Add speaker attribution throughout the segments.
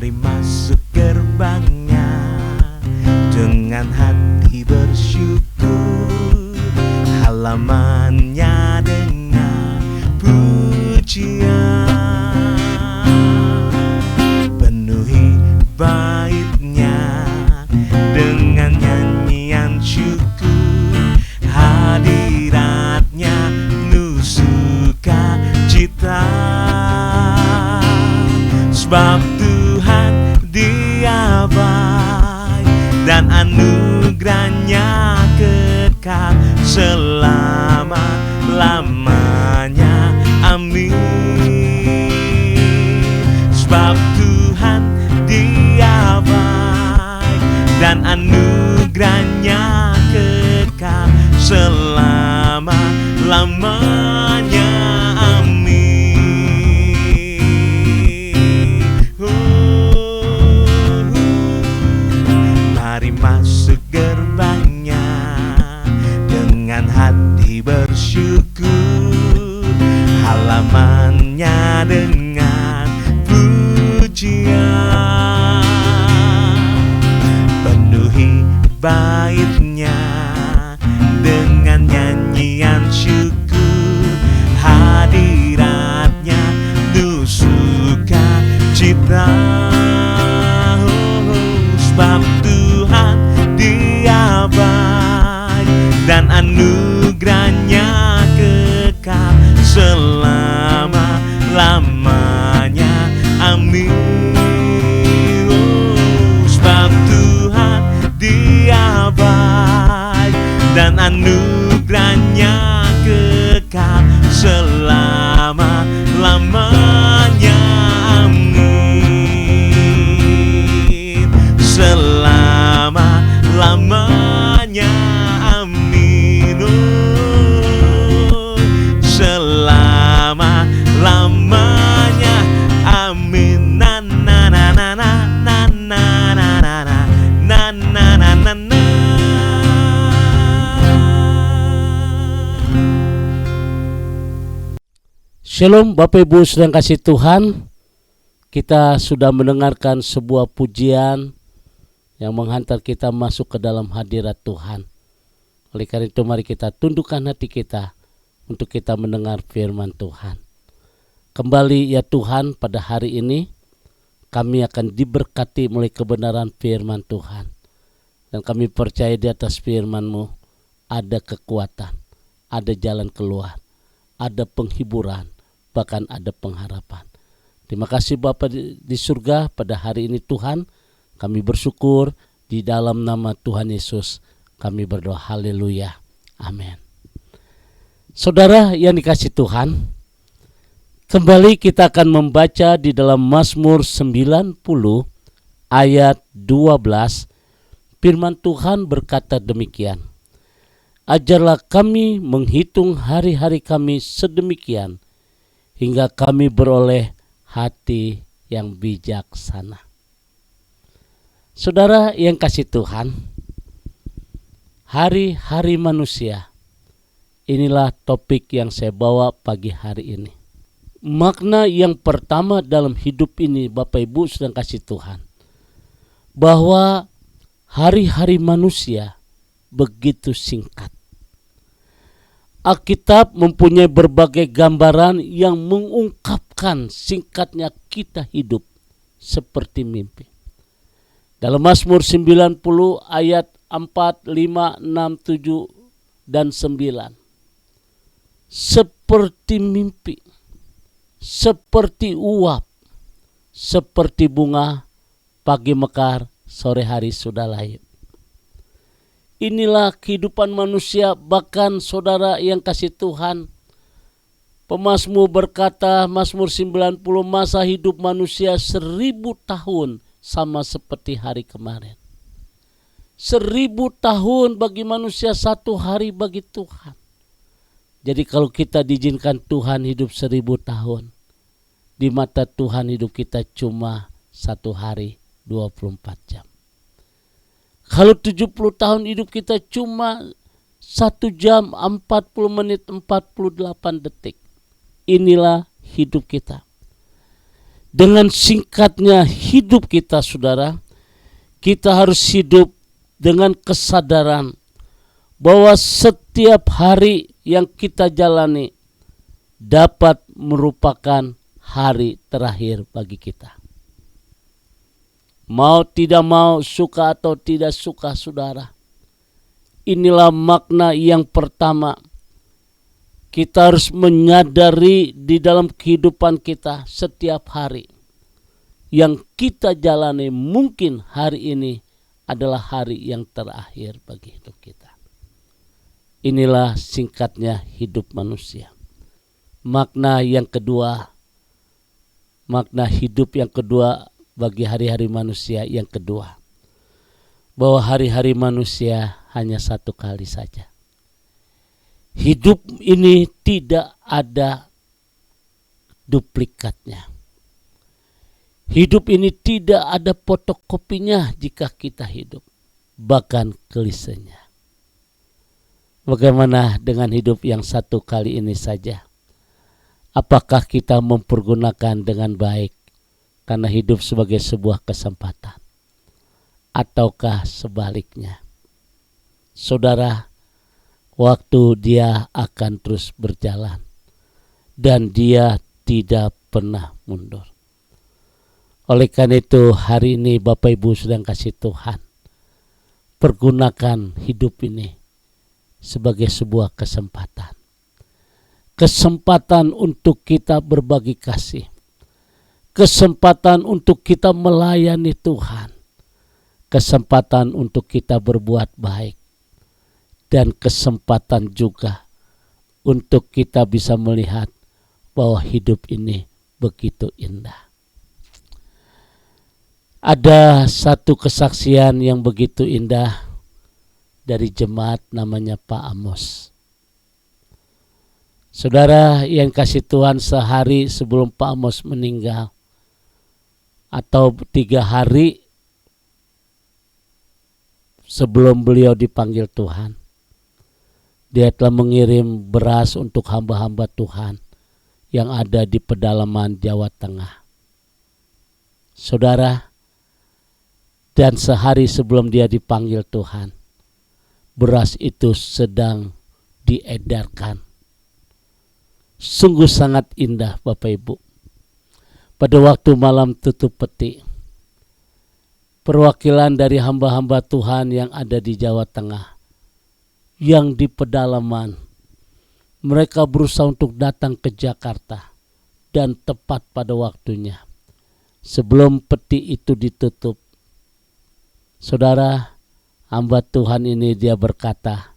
Speaker 1: Mari masuk gerbangnya dengan hati bersyukur, halamannya dengan pujian. Penuhi baitnya dengan nyanyian syukur, hadiratnya penuh sukacita. Sebab Tuhan Dia baik dan anugerahnya kekal selama-lamanya. Amin. Sebab Tuhan Dia baik dan anugerahnya kekal selama-lamanya. Amin. Mari masuk gerbangnya dengan hati bersyukur, halamannya dengan pujian. Penuhi baitnya dengan nyanyian syukur, hadiratnya penuh sukacita. Sebab Tuhan Dia baik dan anugerahnya kekal selama-lamanya. Amin. Sebab Tuhan Dia baik dan anugerahnya kekal selama-lamanya. Amin. Selama-lamanya. Amin. Selama-lamanya. Amin. Na na na na na na na na na na na na na na.
Speaker 2: Shalom Bapak Ibu sedang kasih Tuhan. Kita sudah mendengarkan sebuah pujian yang menghantar kita masuk ke dalam hadirat Tuhan. Oleh karena itu mari kita tundukkan hati kita untuk kita mendengar firman Tuhan. Kembali ya Tuhan, pada hari ini kami akan diberkati oleh kebenaran firman Tuhan. Dan kami percaya di atas firman-Mu ada kekuatan, ada jalan keluar, ada penghiburan, bahkan ada pengharapan. Terima kasih Bapa di surga, pada hari ini Tuhan kami bersyukur di dalam nama Tuhan Yesus kami berdoa. Haleluya. Amin. Saudara yang dikasih Tuhan, kembali kita akan membaca di dalam Mazmur 90 ayat 12. Firman Tuhan berkata demikian. Ajarlah kami menghitung hari-hari kami sedemikian, hingga kami beroleh hati yang bijaksana. Saudara yang kasih Tuhan, hari-hari manusia, inilah topik yang saya bawa pagi hari ini. Makna yang pertama dalam hidup ini Bapak Ibu sedang kasih Tuhan, bahwa hari-hari manusia begitu singkat. Alkitab mempunyai berbagai gambaran yang mengungkapkan singkatnya kita hidup seperti mimpi. Dalam Mazmur 90 ayat 4, 5, 6, 7, dan 9. Seperti mimpi, seperti uap, seperti bunga, pagi mekar, sore hari sudah layu. Inilah kehidupan manusia, bahkan saudara yang kasih Tuhan. Pemazmur berkata, Mazmur 90, masa hidup manusia 1000 tahun sama seperti hari kemarin. 1000 tahun bagi manusia, 1 hari bagi Tuhan. Jadi kalau kita diizinkan Tuhan hidup 1000 tahun, di mata Tuhan hidup kita cuma 1 hari 24 jam. Kalau 70 tahun hidup kita cuma 1 jam 40 menit 48 detik. Inilah hidup kita. Dengan singkatnya hidup kita, saudara, kita harus hidup dengan kesadaran bahwa setiap hari yang kita jalani dapat merupakan hari terakhir bagi kita. Mau tidak mau, suka atau tidak suka, saudara, inilah makna yang pertama. Kita harus menyadari di dalam kehidupan kita setiap hari yang kita jalani, mungkin hari ini adalah hari yang terakhir bagi hidup kita. Inilah singkatnya hidup manusia. Makna hidup yang kedua bagi hari-hari manusia yang kedua, bahwa hari-hari manusia hanya satu kali saja. Hidup ini tidak ada duplikatnya. Hidup ini tidak ada fotokopinya jika kita hidup, bahkan klisenya. Bagaimana dengan hidup yang satu kali ini saja? Apakah kita mempergunakan dengan baik karena hidup sebagai sebuah kesempatan? Ataukah sebaliknya? Saudara, waktu dia akan terus berjalan dan dia tidak pernah mundur. Oleh karena itu hari ini Bapak Ibu sedang kasih Tuhan, pergunakan hidup ini sebagai sebuah kesempatan. Kesempatan untuk kita berbagi kasih. Kesempatan untuk kita melayani Tuhan. Kesempatan untuk kita berbuat baik. Dan kesempatan juga untuk kita bisa melihat bahwa hidup ini begitu indah. Ada satu kesaksian yang begitu indah dari jemaat namanya Pak Amos. Saudara yang kasih Tuhan, sehari sebelum Pak Amos meninggal atau 3 hari sebelum beliau dipanggil Tuhan, dia telah mengirim beras untuk hamba-hamba Tuhan yang ada di pedalaman Jawa Tengah. Saudara, dan sehari sebelum dia dipanggil Tuhan, beras itu sedang diedarkan. Sungguh sangat indah Bapak Ibu. Pada waktu malam tutup peti, perwakilan dari hamba-hamba Tuhan yang ada di Jawa Tengah, yang di pedalaman, mereka berusaha untuk datang ke Jakarta dan tepat pada waktunya. Sebelum peti itu ditutup, saudara, hamba Tuhan ini dia berkata,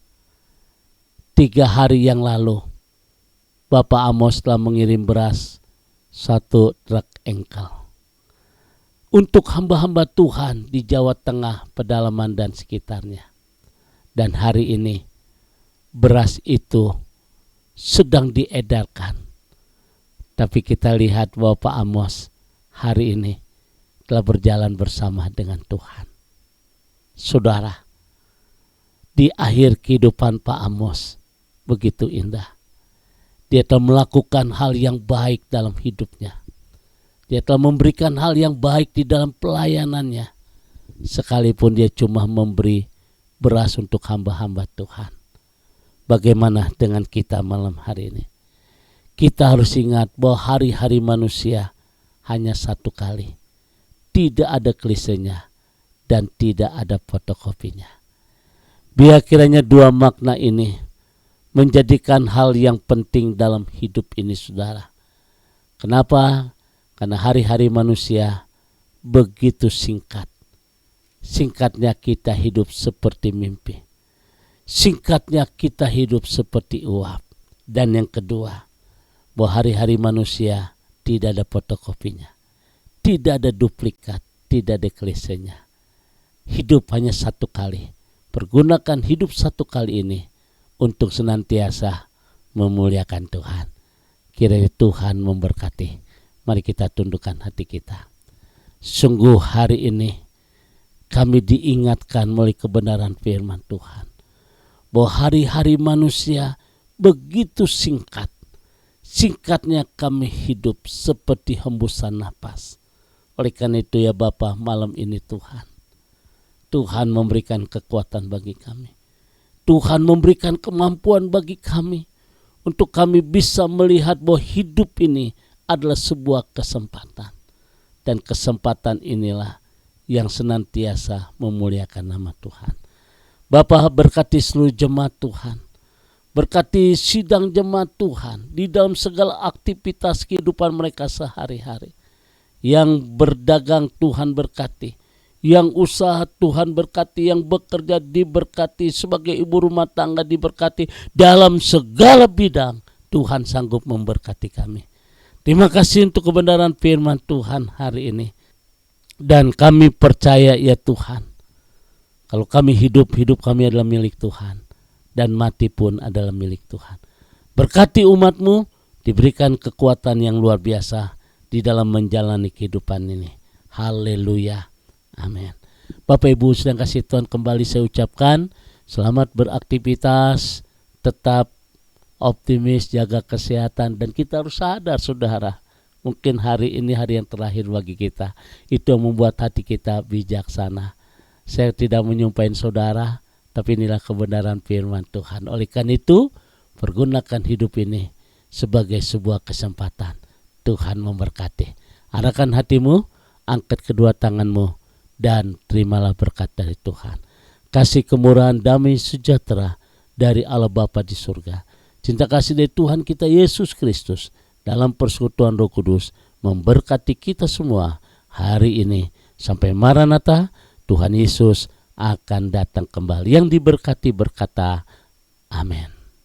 Speaker 2: 3 hari yang lalu Bapak Amos telah mengirim beras 1 truk engkel untuk hamba-hamba Tuhan di Jawa Tengah, pedalaman dan sekitarnya. Dan hari ini beras itu sedang diedarkan. Tapi kita lihat bahwa Pak Amos hari ini telah berjalan bersama dengan Tuhan. Saudara, di akhir kehidupan Pak Amos begitu indah. Dia telah melakukan hal yang baik dalam hidupnya. Dia telah memberikan hal yang baik di dalam pelayanannya. Sekalipun dia cuma memberi beras untuk hamba-hamba Tuhan. Bagaimana dengan kita malam hari ini? Kita harus ingat bahwa hari-hari manusia hanya satu kali. Tidak ada klisenya dan tidak ada fotokopinya. Biar kiranya 2 makna ini menjadikan hal yang penting dalam hidup ini, saudara. Kenapa? Karena hari-hari manusia begitu singkat. Singkatnya kita hidup seperti mimpi. Singkatnya kita hidup seperti uap. Dan yang kedua, bahwa hari-hari manusia tidak ada fotokopinya. Tidak ada duplikat, tidak ada klisenya. Hidup hanya satu kali. Pergunakan hidup satu kali ini untuk senantiasa memuliakan Tuhan. Kiranya Tuhan memberkati. Mari kita tundukkan hati kita. Sungguh hari ini kami diingatkan melalui kebenaran firman Tuhan, bahwa hari-hari manusia begitu singkat. singkatnya kami hidup seperti hembusan napas. Oleh karena itu ya Bapa, malam ini Tuhan memberikan kekuatan bagi kami. Tuhan memberikan kemampuan bagi kami untuk kami bisa melihat bahwa hidup ini adalah sebuah kesempatan. Dan kesempatan inilah yang senantiasa memuliakan nama Tuhan. Bapa, berkati seluruh jemaat Tuhan. Berkati sidang jemaat Tuhan di dalam segala aktivitas kehidupan mereka sehari-hari. Yang berdagang Tuhan berkati, yang usaha Tuhan berkati, yang bekerja diberkati, sebagai ibu rumah tangga diberkati. Dalam segala bidang Tuhan sanggup memberkati kami. Terima kasih untuk kebenaran firman Tuhan hari ini. Dan kami percaya ya Tuhan, kalau kami hidup kami adalah milik Tuhan. Dan mati pun adalah milik Tuhan. Berkati umat-Mu, diberikan kekuatan yang luar biasa di dalam menjalani kehidupan ini. Haleluya. Amin. Bapak Ibu sedang kasih Tuhan, kembali saya ucapkan selamat beraktivitas, tetap optimis, jaga kesehatan, dan kita harus sadar saudara, mungkin hari ini hari yang terakhir bagi kita. Itu yang membuat hati kita bijaksana. Saya tidak menyumpahin saudara, tapi inilah kebenaran firman Tuhan. Oleh karena itu, pergunakan hidup ini sebagai sebuah kesempatan. Tuhan memberkati. Arahkan hatimu, angkat kedua tanganmu, dan terimalah berkat dari Tuhan. Kasih kemurahan, damai, sejahtera dari Allah Bapa di surga, cinta kasih dari Tuhan kita Yesus Kristus dalam persekutuan Roh Kudus memberkati kita semua hari ini sampai Maranatha. Tuhan Yesus akan datang kembali. Yang diberkati berkata amin.